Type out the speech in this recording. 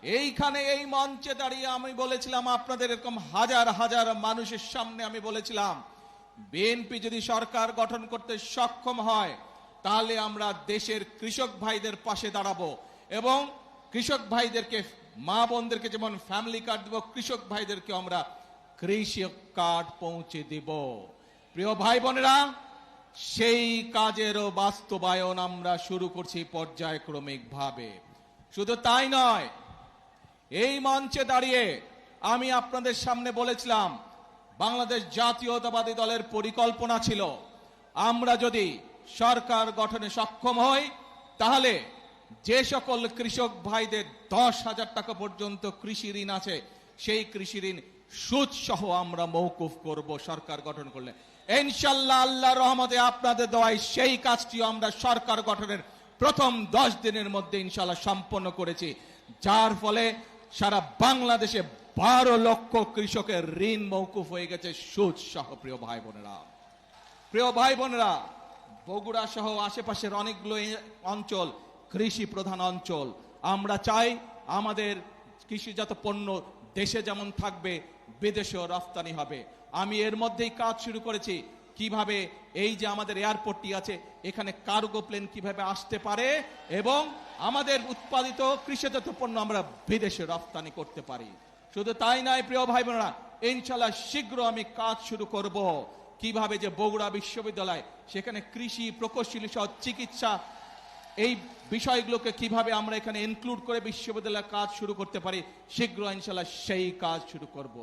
এইখানে এই মঞ্চে দাঁড়িয়ে আমি বলেছিলাম, আপনাদের এরকম হাজার হাজার মানুষের সামনে আমি বলেছিলাম, বিএনপি যদি সরকার গঠন করতে সক্ষম হয় তাহলে আমরা দেশের কৃষক ভাইদের পাশে দাঁড়াবো এবং কৃষক ভাইদেরকে, মা বোনদেরকে যেমন ফ্যামিলি কার্ড দেব, কৃষক ভাইদেরকে আমরা কৃষক কার্ড পৌঁছে দেব। প্রিয় ভাই বোনেরা, সেই কাজেরও বাস্তবায়ন আমরা শুরু করছি পর্যায়ক্রমিক ভাবে। শুধু তাই নয়, এই মঞ্চে দাঁড়িয়ে আমি আপনাদের সামনে বলেছিলাম, বাংলাদেশ জাতীয়তাবাদী দলের পরিকল্পনা ছিল আমরা যদি সরকার গঠনে সক্ষম হই তাহলে যে সকল কৃষক ভাইদের 10,000 টাকা পর্যন্ত কৃষি ঋণ আছে সেই কৃষি ঋণ সুদ সহ আমরা মওকুফ করব সরকার গঠন করলে। ইনশাআল্লাহ আল্লাহর রহমতে আপনাদের দোয়ায় সেই কাজটিও আমরা সরকার গঠনের প্রথম 10 দিনের মধ্যে ইনশাআল্লাহ সম্পন্ন করেছি, যার ফলে সারা বাংলাদেশে 12 লক্ষ কৃষকের ঋণ মওকুফ হয়ে গেছে সুদ সহ। প্রিয় ভাই বোনেরা, বগুড়া সহ আশেপাশের অনেকগুলো অঞ্চল কৃষি প্রধান অঞ্চল। আমরা চাই আমাদের কৃষিজাত পণ্য দেশে যেমন থাকবে বিদেশেও রফতানি হবে। আমি এর মধ্যেই কাজ শুরু করেছি কিভাবে এই যে আমাদের এয়ারপোর্টটি আছে এখানে কার্গো প্লেন কিভাবে আসতে পারে এবং আমাদের উৎপাদিত কৃষিজাত পণ্য আমরা বিদেশে রফতানি করতে পারি। শুধু তাই নয় প্রিয় ভাই বোনেরা, ইনশাআল্লাহ শীঘ্র আমি কাজ শুরু করব কিভাবে যে বগুড়া বিশ্ববিদ্যালয় সেখানে কৃষি প্রকৌশলী সহ চিকিৎসা এই বিষয়গুলোকে কিভাবে আমরা এখানে ইনক্লুড করে বিশ্ববিদ্যালয়ের কাজ শুরু করতে পারি। শীঘ্র ইনশাআল্লাহ সেই কাজ শুরু করব।